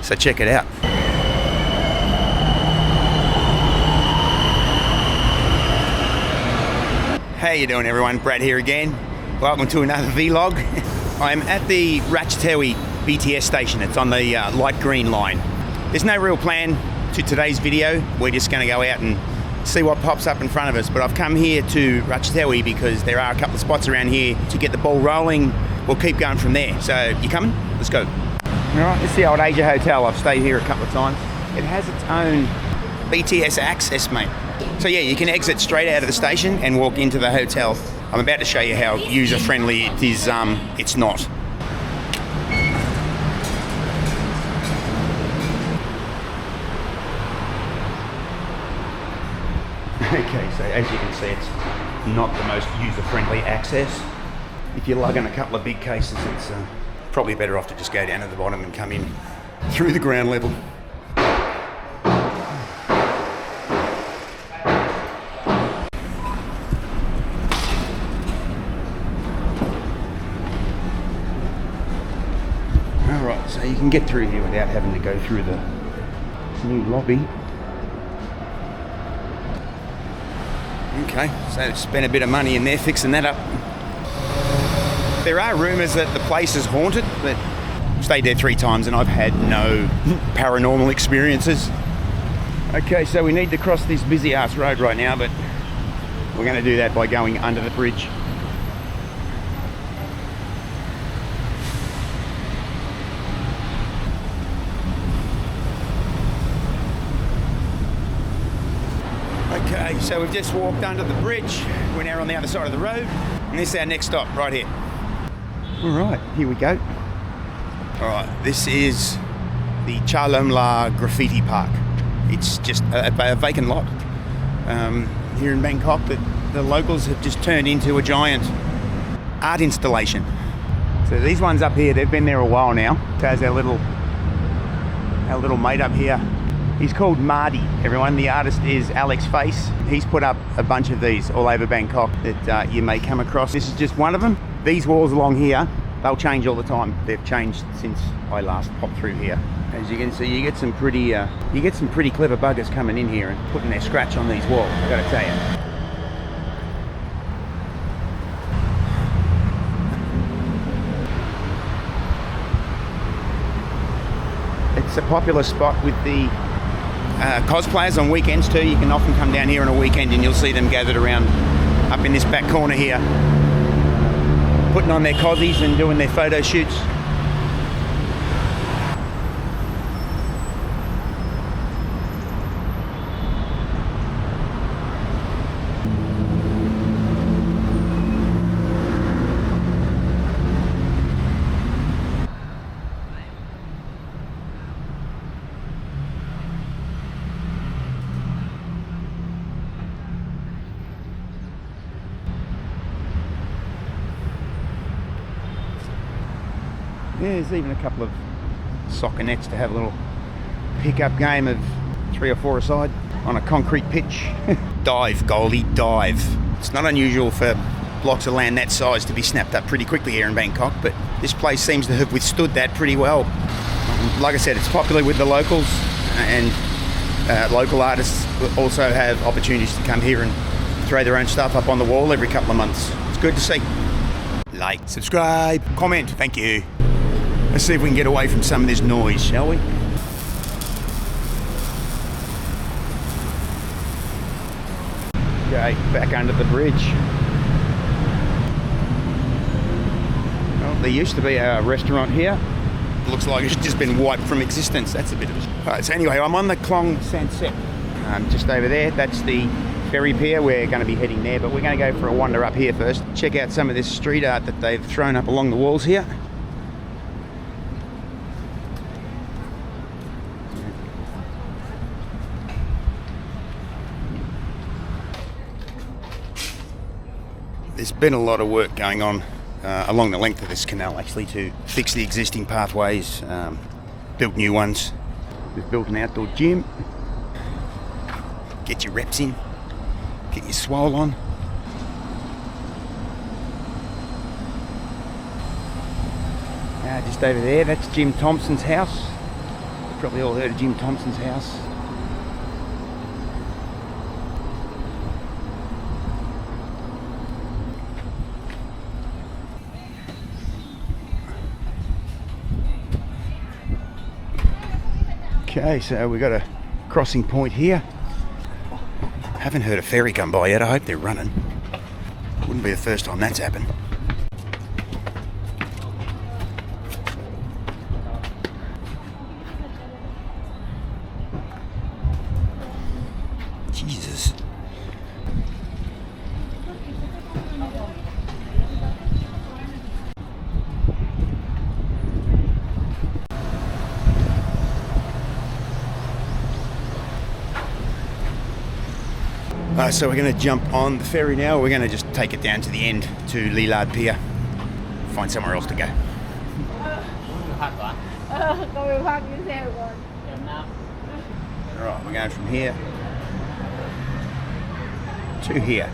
So check it out. How you doing, everyone? Brad here again. Welcome to another vlog. I'm at the Bradjoy BTS station. It's on the light green line. There's no real plan to today's video. We're just going to go out and see what pops up in front of us. But I've come here to Bradjoy because there are a couple of spots around here to get the ball rolling. We'll keep going from there. So you coming? Let's go. All right, this is the old Asia Hotel. I've stayed here a couple of times. It has its own BTS access, mate. So yeah, you can exit straight out of the station and walk into the hotel. I'm about to show you how user-friendly it is. It's not. Okay, so as you can see, it's not the most user-friendly access. If you're lugging a couple of big cases, it's probably better off to just go down to the bottom and come in through the ground level. Alright, so you can get through here without having to go through the new lobby. Okay, so spent a bit of money in there fixing that up. There are rumours that the place is haunted, but I've stayed there 3 times and I've had no paranormal experiences. Okay, so we need to cross this busy ass road right now, but we're going to do that by going under the bridge. Okay, so we've just walked under the bridge. We're now on the other side of the road, and this is our next stop right here. All right, here we go. All right, this is the Chaloemla graffiti park. It's just a vacant lot here in Bangkok that the locals have just turned into a giant art installation. So these ones up here, they've been there a while now. So there's our little mate up here. He's called Marty, everyone. The artist is Alex Face. He's put up a bunch of these all over Bangkok that you may come across. This is just one of them. These walls along here, they'll change all the time. They've changed since I last popped through here. As you can see, you get some pretty clever buggers coming in here and putting their scratch on these walls, I've got to tell you. It's a popular spot with the cosplayers on weekends too. You can often come down here on a weekend and you'll see them gathered around up in this back corner here, putting on their cozies and doing their photo shoots. Yeah, there's even a couple of soccer nets to have a little pick-up game of 3 or 4 aside on a concrete pitch. Dive, Goldie, dive. It's not unusual for blocks of land that size to be snapped up pretty quickly here in Bangkok, but this place seems to have withstood that pretty well. Like I said, it's popular with the locals, and local artists also have opportunities to come here and throw their own stuff up on the wall every couple of months. It's good to see. Like, subscribe, comment, thank you. Let's see if we can get away from some of this noise, shall we? Okay, back under the bridge. Well, there used to be a restaurant here. Looks like it's just been wiped from existence. That's a bit of a... Alright, so anyway, I'm on the Khlong Saep. Just over there, that's the Ferry Pier. We're going to be heading there, but we're going to go for a wander up here first. Check out some of this street art that they've thrown up along the walls here. There's been a lot of work going on along the length of this canal actually to fix the existing pathways, built new ones. We've built an outdoor gym. Get your reps in, get your swole on. Just over there, that's Jim Thompson's house, the Probably all heard of Jim Thompson's house. Okay, so we got a crossing point here. Haven't heard a ferry come by yet. I hope they're running. Wouldn't be the first time that's happened. Jesus. So we're going to jump on the ferry now. We're going to just take it down to the end to Lillard Pier. Find somewhere else to go. Alright, we're going from here to here.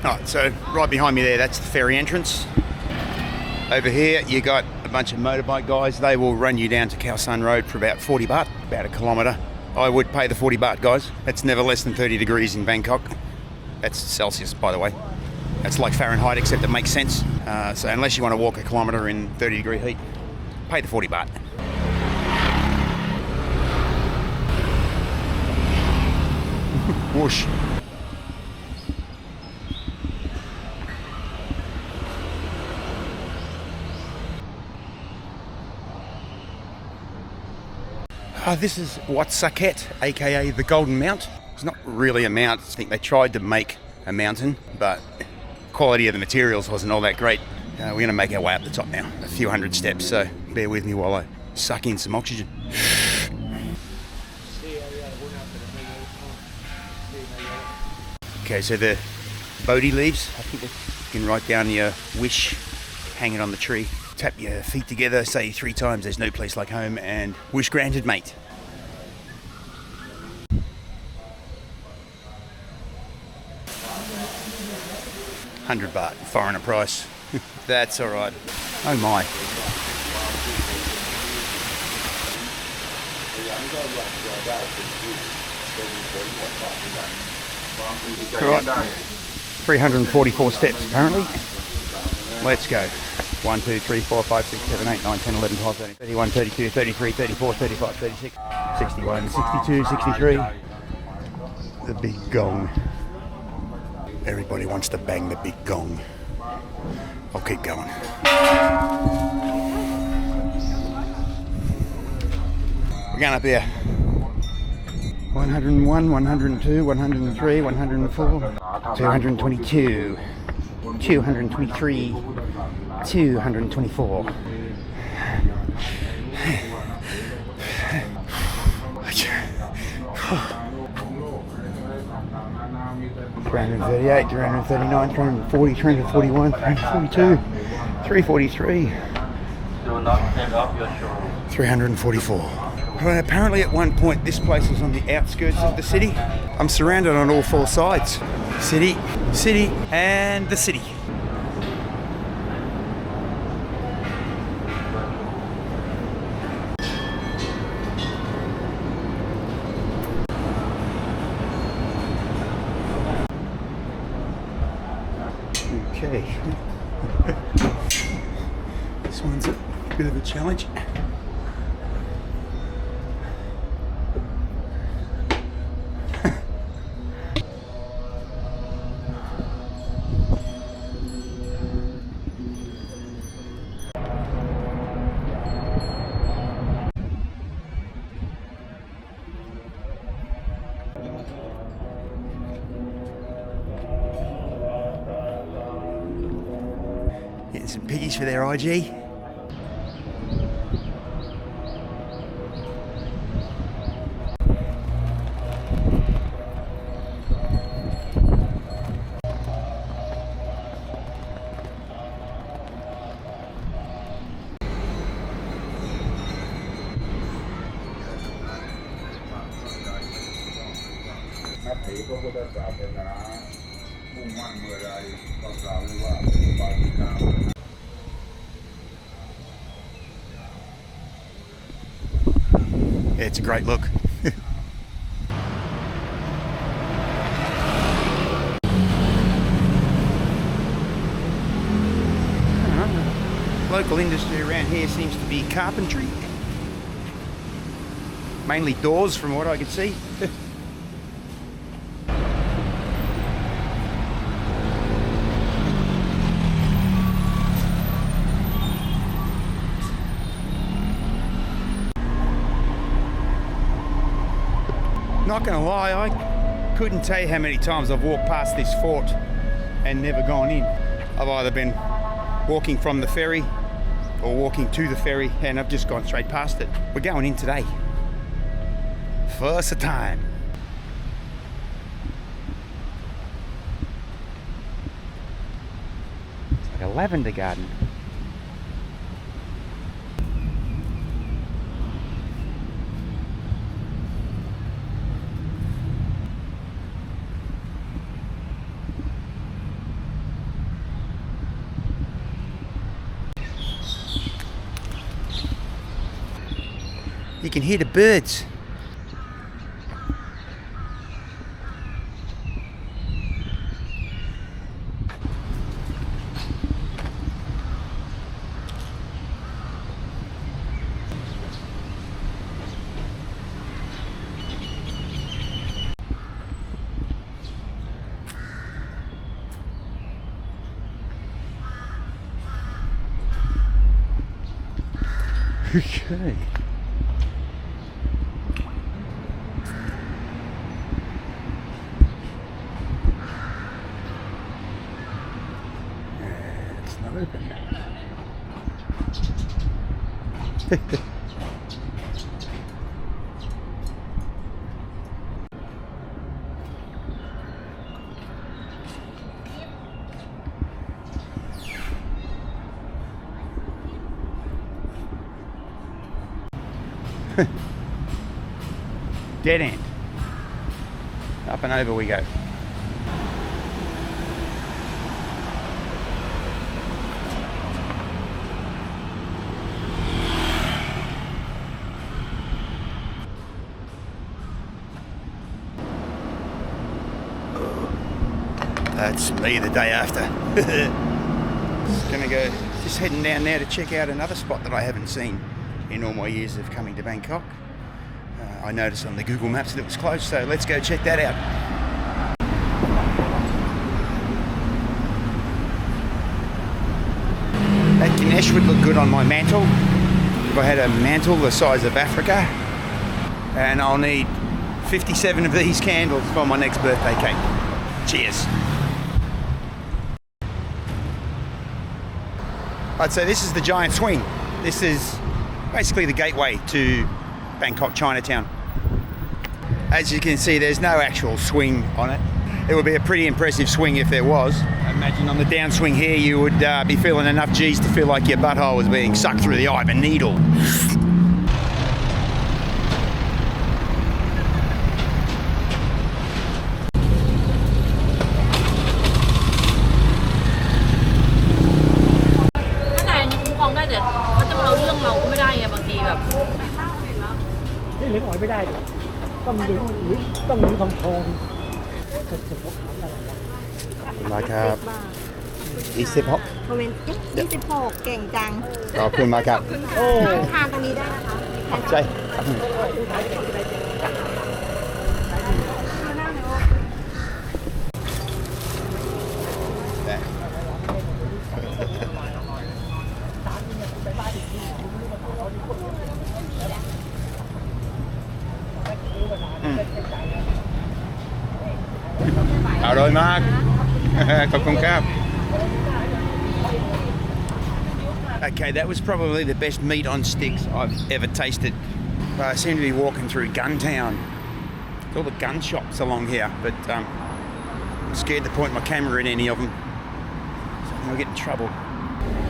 Alright, so right behind me there, that's the ferry entrance. Over here, you got a bunch of motorbike guys. They will run you down to Khao San Road for about 40 baht, about a kilometre. I would pay the 40 baht, guys. That's never less than 30 degrees in Bangkok. That's Celsius, by the way. That's like Fahrenheit, except it makes sense. So unless you want to walk a kilometre in 30-degree heat, pay the 40 baht. Whoosh. This is Wat Saket, aka the Golden Mount. It's not really a mount. I think they tried to make a mountain, but quality of the materials wasn't all that great. We're going to make our way up the top now, a few hundred steps, so bear with me while I suck in some oxygen. Okay, so the Bodhi leaves, I think you can write down your wish, hang it on the tree, tap your feet together, say 3 times, there's no place like home, and wish granted, mate. $100 foreigner price. That's all right. Oh my. All right. 344 steps apparently. Let's go. 1, 2, 3, 4, 5, 6, 7, 8, 9, 10, 11, 12, 13, 31, 32, 33, 34, 35, 36, 61, 62, 63. The big gong. Everybody wants to bang the big gong. I'll keep going. We're going up here. 101, 102, 103, 104, 222, 223, 224. 338, 339, 340, 341, 342, 343, 344. Well, apparently at one point this place was on the outskirts of the city. I'm surrounded on all 4 sides. City, city, and the city. Okay. This one's a bit of a challenge. Getting some piggies for their IG. Yeah, it's a great look. Local industry around here seems to be carpentry. Mainly doors from what I could see. Not gonna lie, I couldn't tell you how many times I've walked past this fort and never gone in. I've either been walking from the ferry or walking to the ferry and I've just gone straight past it. We're going in today. First time. It's like a lavender garden. You can hear the birds. Okay. It's not open. Dead end. Up and over we go. That's me the day after. Just heading down now to check out another spot that I haven't seen in all my years of coming to Bangkok. I noticed on the Google Maps that it was closed, so let's go check that out. That Ganesh would look good on my mantle. If I had a mantle the size of Africa. And I'll need 57 of these candles for my next birthday cake. Cheers. I'd say this is the giant swing. This is basically the gateway to Bangkok Chinatown. As you can see, there's no actual swing on it. It would be a pretty impressive swing if there was. I imagine on the downswing here you would be feeling enough G's to feel like your butthole was being sucked through the eye of a needle. Like 26 โมเมนต์26 เก่งจัง ขอบคุณมากครับ นั่งทานตรงนี้ได้นะคะ ใช่ อร่อยมาก ขอบคุณครับ Okay, that was probably the best meat on sticks I've ever tasted. I seem to be walking through gun town. All the gun shops along here, but I'm scared to point my camera at any of them. So I'll get in trouble.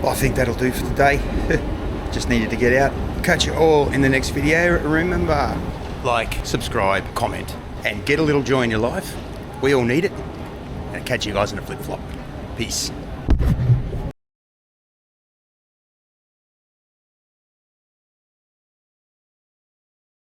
Well, I think that'll do for today. Just needed to get out. Catch you all in the next video. Remember, like, subscribe, comment, and get a little joy in your life. We all need it. And I'll catch you guys in a flip-flop. Peace.